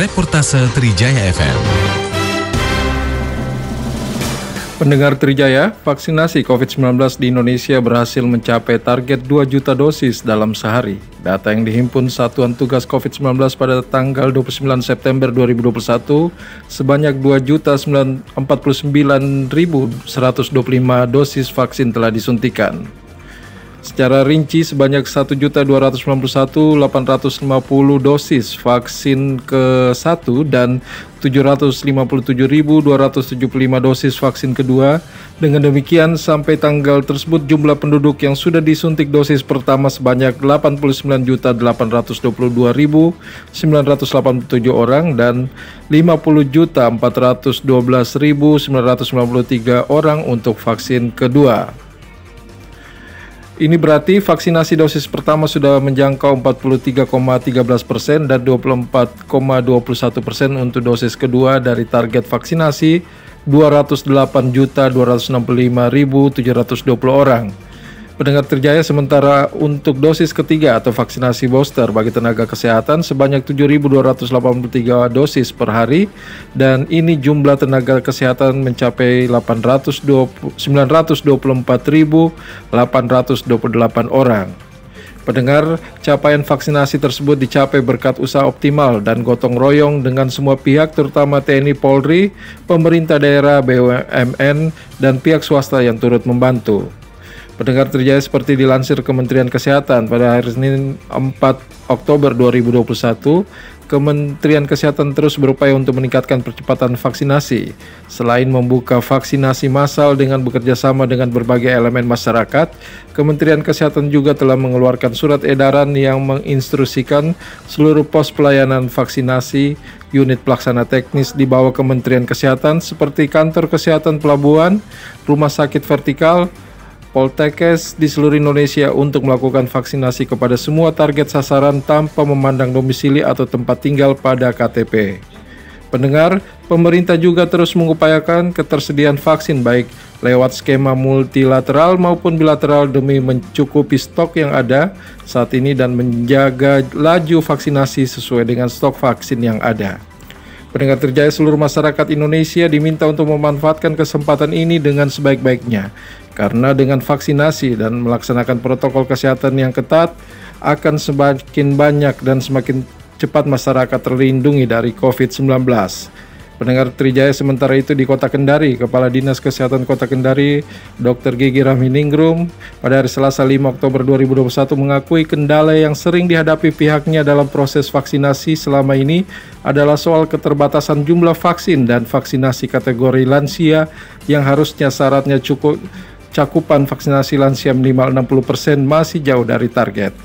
Reportase Trijaya FM. Pendengar Trijaya, vaksinasi COVID-19 di Indonesia berhasil mencapai target 2 juta dosis dalam sehari. Data yang dihimpun Satuan Tugas COVID-19 pada tanggal 29 September 2021, sebanyak 2.049.125 dosis vaksin telah disuntikan. Secara rinci, sebanyak 1.291.850 dosis vaksin ke-1 dan 757.275 dosis vaksin kedua. Dengan demikian, sampai tanggal tersebut jumlah penduduk yang sudah disuntik dosis pertama sebanyak 89.822.987 orang dan 50.412.993 orang untuk vaksin kedua. Ini berarti vaksinasi dosis pertama sudah menjangkau 43,13% dan 24,21% untuk dosis kedua dari target vaksinasi 208.265.720 orang. Pendengar Trijaya, sementara untuk dosis ketiga atau vaksinasi booster bagi tenaga kesehatan sebanyak 7.283 dosis per hari, dan ini jumlah tenaga kesehatan mencapai 924.828 orang. Pendengar, capaian vaksinasi tersebut dicapai berkat usaha optimal dan gotong royong dengan semua pihak, terutama TNI Polri, pemerintah daerah, BUMN, dan pihak swasta yang turut membantu. Pendengar Trijaya, seperti dilansir Kementerian Kesehatan pada hari Senin 4 Oktober 2021, Kementerian Kesehatan terus berupaya untuk meningkatkan percepatan vaksinasi. Selain membuka vaksinasi massal dengan bekerja sama dengan berbagai elemen masyarakat, Kementerian Kesehatan juga telah mengeluarkan surat edaran yang menginstruksikan seluruh pos pelayanan vaksinasi, unit pelaksana teknis di bawah Kementerian Kesehatan seperti kantor kesehatan pelabuhan, rumah sakit vertikal, Poltekkes di seluruh Indonesia untuk melakukan vaksinasi kepada semua target sasaran tanpa memandang domisili atau tempat tinggal pada KTP. Pendengar, pemerintah juga terus mengupayakan ketersediaan vaksin baik lewat skema multilateral maupun bilateral demi mencukupi stok yang ada saat ini dan menjaga laju vaksinasi sesuai dengan stok vaksin yang ada. Pendengar Trijaya, seluruh masyarakat Indonesia diminta untuk memanfaatkan kesempatan ini dengan sebaik-baiknya. Karena dengan vaksinasi dan melaksanakan protokol kesehatan yang ketat, akan semakin banyak dan semakin cepat masyarakat terlindungi dari COVID-19. Pendengar Trijaya, sementara itu di Kota Kendari, Kepala Dinas Kesehatan Kota Kendari, Dr. Gigi Rahminingrum, pada hari Selasa 5 Oktober 2021 mengakui kendala yang sering dihadapi pihaknya dalam proses vaksinasi selama ini adalah soal keterbatasan jumlah vaksin dan vaksinasi kategori lansia yang harusnya syaratnya cukup cakupan vaksinasi lansia minimal 60% masih jauh dari target.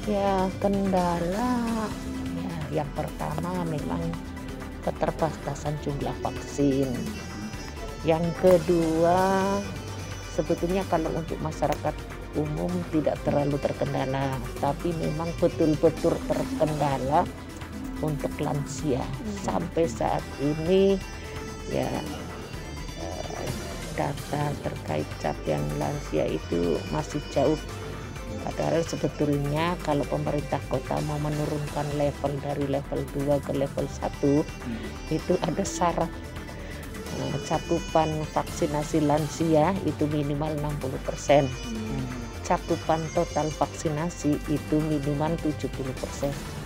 Ya, kendala yang pertama memang keterbatasan jumlah vaksin. Yang kedua, sebetulnya kalau untuk masyarakat umum tidak terlalu terkendala, tapi memang betul-betul terkendala untuk lansia. Sampai saat ini ya data terkait capaian lansia itu masih jauh. Padahal sebetulnya kalau pemerintah kota mau menurunkan level dari level 2 ke level 1 itu ada syarat cakupan vaksinasi lansia itu minimal 60%. Cakupan total vaksinasi itu minimal 70%.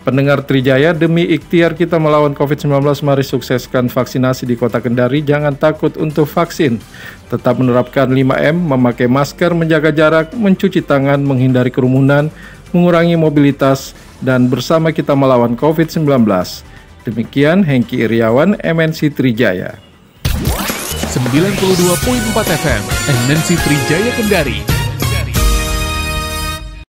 Pendengar Trijaya, demi ikhtiar kita melawan COVID-19, mari sukseskan vaksinasi di Kota Kendari. Jangan takut untuk vaksin. Tetap menerapkan 5M, memakai masker, menjaga jarak, mencuci tangan, menghindari kerumunan, mengurangi mobilitas, dan bersama kita melawan COVID-19. Demikian Hengki Iriawan, MNC Trijaya. 92.4 FM, MNC Trijaya Kendari.